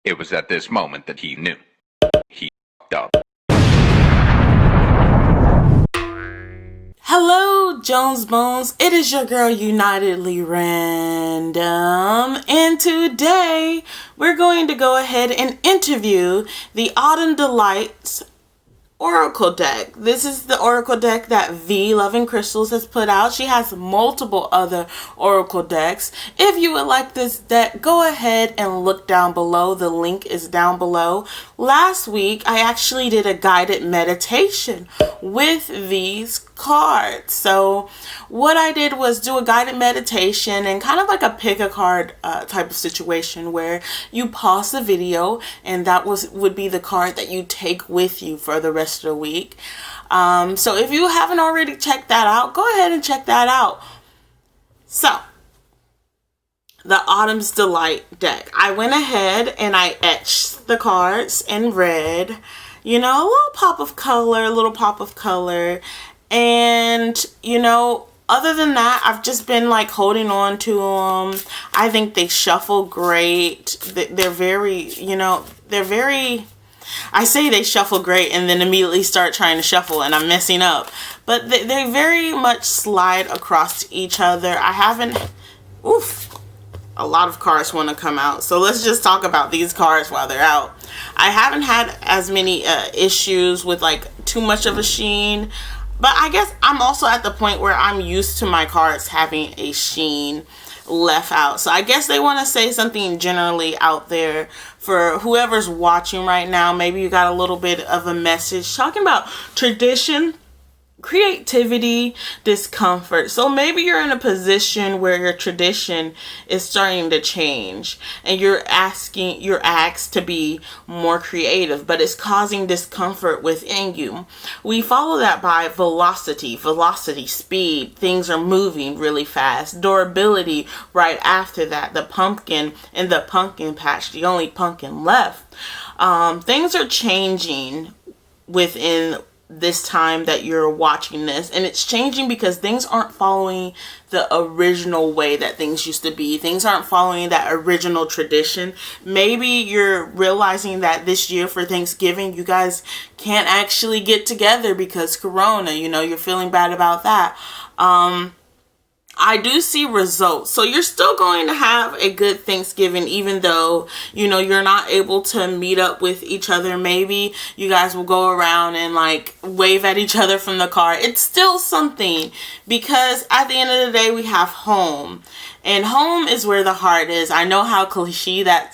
It was at this moment that he knew. He fucked up. Hello, Jones Bones. It is your girl, Unitedly Random. And today, we're going to go ahead and interview the Autumn Delights Oracle deck. This is the Oracle deck that V Loving Crystals has put out. She has multiple other Oracle decks. If you would like this deck, go ahead and look down below. The link is down below. Last week, I actually did a guided meditation with these cards. So what I did was do a guided meditation and kind of like a pick a card type of situation where you pause the video and that would be the card that you take with you for the rest of the week. So if you haven't already checked that out, go ahead and check that out. So the Autumn's Delight deck. I went ahead and I etched the cards in red. You know, a little pop of color. And, you know, other than that, I've just been like holding on to them. I think they shuffle great. They're very, I say they shuffle great and then immediately start trying to shuffle and I'm messing up. But they very much slide across each other. A lot of cards want to come out. So let's just talk about these cards while they're out. I haven't had as many issues with like too much of a sheen. But I guess I'm also at the point where I'm used to my cards having a sheen left out. So I guess they want to say something generally out there for whoever's watching right now. Maybe you got a little bit of a message talking about tradition, creativity, discomfort. So maybe you're in a position where your tradition is starting to change and you're asked to be more creative, but it's causing discomfort within you. We follow that by velocity, speed. Things are moving really fast. Durability right after that. The pumpkin in the pumpkin patch, the only pumpkin left. Things are changing within this time that you're watching this, and it's changing because things aren't following the original way that things used to be. Things aren't following that original tradition. Maybe you're realizing that this year for Thanksgiving you guys can't actually get together because Corona, you're feeling bad about that. I do see results. So you're still going to have a good Thanksgiving, even though, you're not able to meet up with each other. Maybe you guys will go around and like wave at each other from the car. It's still something because at the end of the day, we have home. And home is where the heart is. I know how cliche that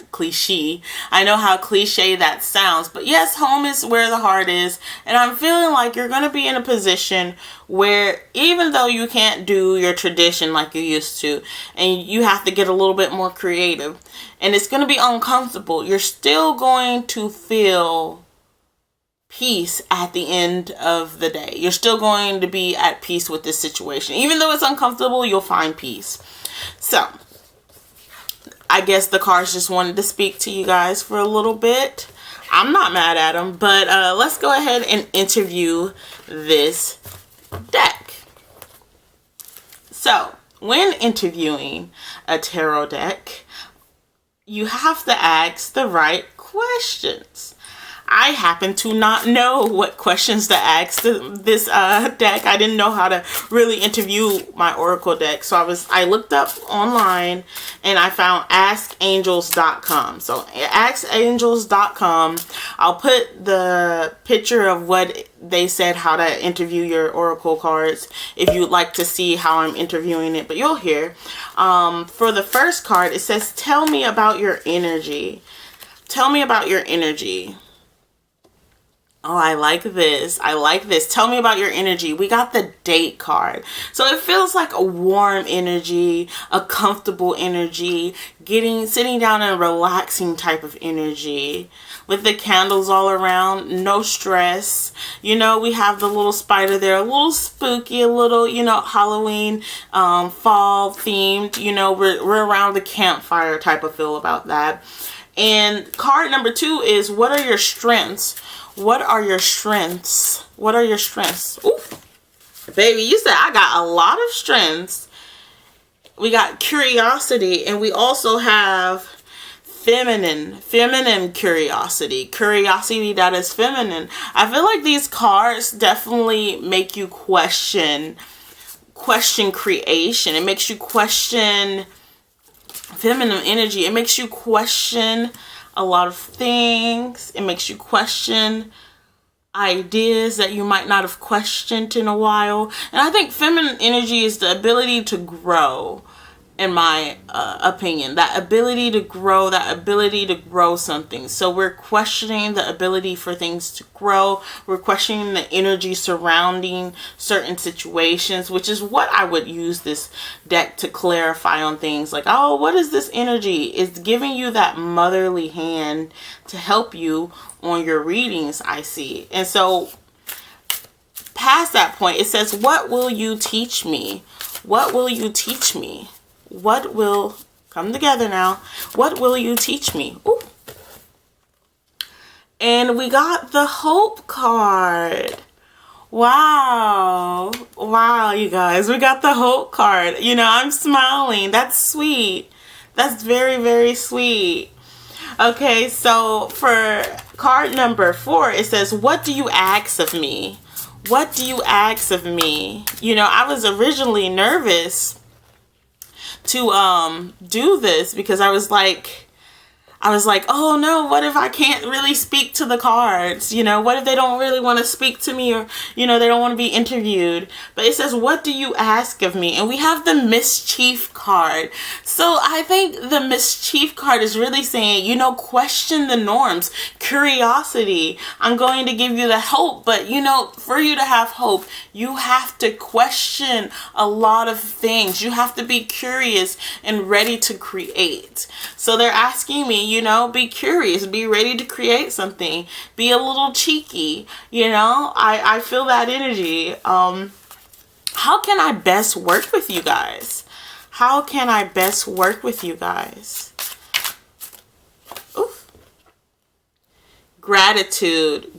sounds, but yes, home is where the heart is. And I'm feeling like you're going to be in a position where even though you can't do your tradition like you used to, and you have to get a little bit more creative, and it's going to be uncomfortable, you're still going to feel peace at the end of the day. You're still going to be at peace with this situation. Even though it's uncomfortable, you'll find peace. So, I guess the cards just wanted to speak to you guys for a little bit. I'm not mad at them, but let's go ahead and interview this deck. So, when interviewing a tarot deck, you have to ask the right questions. I happen to not know what questions to ask this deck. I didn't know how to really interview my Oracle deck. So I looked up online and I found askangels.com. So askangels.com. I'll put the picture of what they said how to interview your Oracle cards if you'd like to see how I'm interviewing it. But you'll hear. For the first card, it says, tell me about your energy. Tell me about your energy. Oh, I like this. Tell me about your energy. We got the date card. So it feels like a warm energy, a comfortable energy, sitting down and relaxing type of energy. With the candles all around, no stress. We have the little spider there, a little spooky, a little, Halloween, fall themed. We're around the campfire type of feel about that. And card number 2 is, what are your strengths? What are your strengths? Ooh, baby, you said I got a lot of strengths. We got curiosity, and we also have feminine curiosity that is feminine. I feel like these cards definitely make you question creation. It makes you question feminine energy. It makes you question a lot of things. It makes you question ideas that you might not have questioned in a while. And I think feminine energy is the ability to grow, in my opinion. That ability to grow something. So we're questioning the ability for things to grow. We're questioning the energy surrounding certain situations, which is what I would use this deck to clarify on things. Like, oh, what is this energy? It's giving you that motherly hand to help you on your readings, I see. And so past that point, it says, what will you teach me? What will you teach me? What will, come together now, what will you teach me? Ooh. And we got the Hope card. Wow. Wow, you guys, we got the Hope card. You know, I'm smiling. That's sweet. That's very, very sweet. Okay, so for card number 4, it says, what do you ask of me? What do you ask of me? You know, I was originally nervous to do this because I was like, oh no, what if I can't really speak to the cards? You know, what if they don't really want to speak to me, or, you know, they don't want to be interviewed? But it says, what do you ask of me? And we have the Mischief card. So I think the Mischief card is really saying, you know, question the norms, curiosity. I'm going to give you the hope, but you know, for you to have hope, you have to question a lot of things. You have to be curious and ready to create. So they're asking me, you know, be curious, be ready to create something, be a little cheeky, you know. I feel that energy. How can I best work with you guys? How can I best work with you guys? Oof. Gratitude,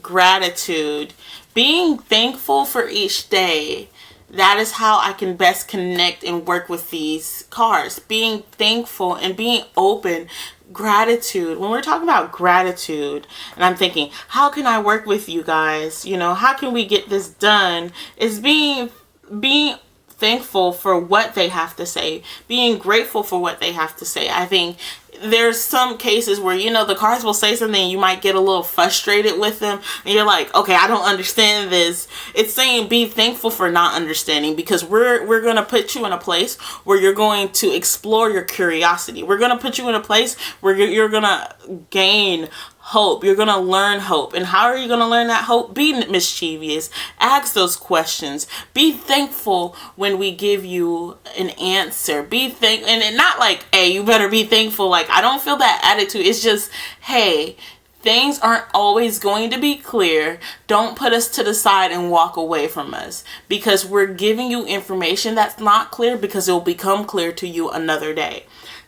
being thankful for each day. That is how I can best connect and work with these cards. Being thankful and being open. Gratitude. When we're talking about gratitude, and I'm thinking, how can I work with you guys? You know, how can we get this done? Is being thankful for what they have to say. Being grateful for what they have to say. I think there's some cases where, you know, the cards will say something and you might get a little frustrated with them and you're like, okay, I don't understand this. It's saying be thankful for not understanding, because we're going to put you in a place where you're going to explore your curiosity. We're going to put you in a place where you're going to gain hope. You're going to learn hope. And how are you going to learn that hope? Be mischievous. Ask those questions. Be thankful when we give you an answer. And not like, hey, you better be thankful. Like, I don't feel that attitude. It's just, hey, things aren't always going to be clear. Don't put us to the side and walk away from us, because we're giving you information that's not clear, because it will become clear to you another day.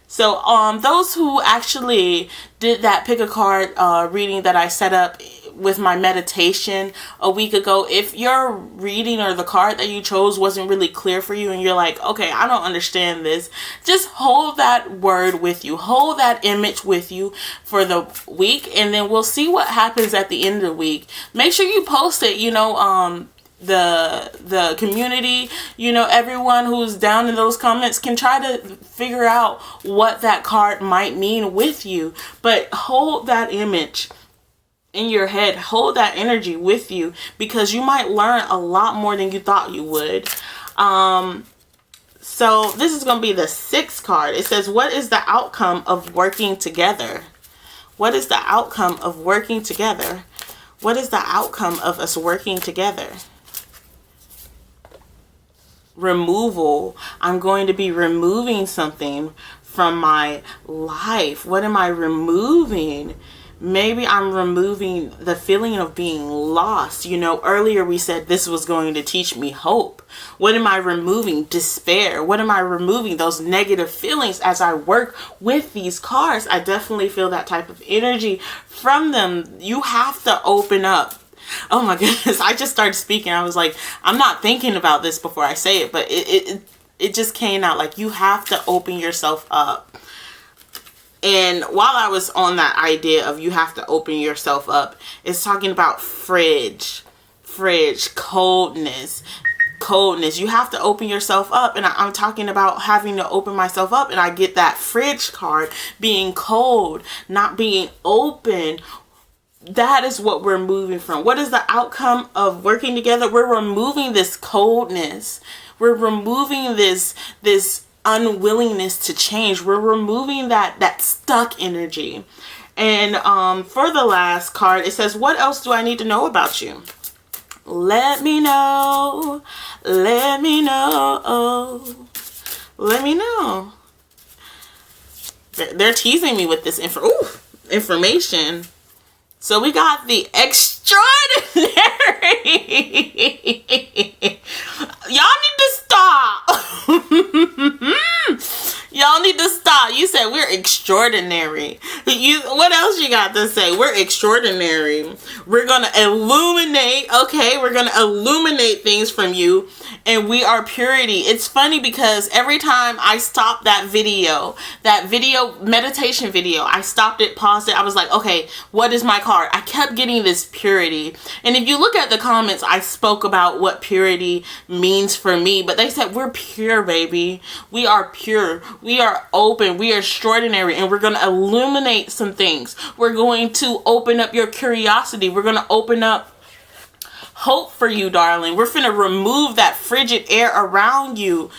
So those who actually did that pick a card reading that I set up with my meditation a week ago, if your reading or the card that you chose wasn't really clear for you and you're like, okay, I don't understand this, just hold that word with you, hold that image with you for the week, and then we'll see what happens at the end of the week. Make sure you post it, you know, the community, you know, everyone who's down in those comments can try to figure out what that card might mean with you. But hold that image in your head, hold that energy with you, because you might learn a lot more than you thought you would. So this is going to be the 6th card. It says, what is the outcome of working together? What is the outcome of working together? What is the outcome of us working together? Removal. I'm going to be removing something from my life. What am I removing? Maybe I'm removing the feeling of being lost. You know, earlier we said this was going to teach me hope. What am I removing? Despair. What am I removing? Those negative feelings as I work with these cards. I definitely feel that type of energy from them. You have to open up. Oh my goodness, I just started speaking. I was like, I'm not thinking about this before I say it, but it just came out. Like, you have to open yourself up. And while I was on that idea of you have to open yourself up, it's talking about fridge, coldness. You have to open yourself up, and I'm talking about having to open myself up, and I get that fridge card, being cold, not being open. That is what we're moving from. What is the outcome of working together? We're removing this coldness. We're removing this unwillingness to change. We're removing that stuck energy. And for the last card, it says, what else do I need to know about you? Let me know. Let me know. Let me know. They're teasing me with this information. So we got the extraordinary. Y'all need to stop. Y'all need to stop. You said we're extraordinary. What else you got to say? We're extraordinary. We're going to illuminate. Okay, we're going to illuminate things from you. And we are purity. It's funny because every time I stopped that meditation video, I stopped it, paused it. I was like, okay, what is my card? I kept getting this purity. And if you look at the comments, I spoke about what purity means for me. But they said, we're pure, baby. We are pure. We are open. We are extraordinary. And we're going to illuminate some things. We're going to open up your curiosity. We're going to open up hope for you, darling. We're finna remove that frigid air around you,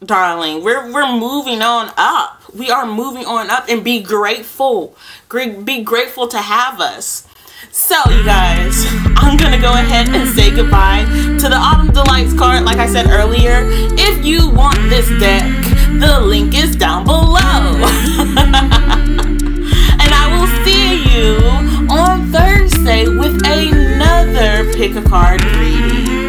darling. We're moving on up. We are moving on up, and be grateful. Be grateful to have us. So, you guys, I'm gonna go ahead and say goodbye to the Autumn Delights card. Like I said earlier, if you want this deck, the link is down below. And I will see you on Thursday with another pick a card reading.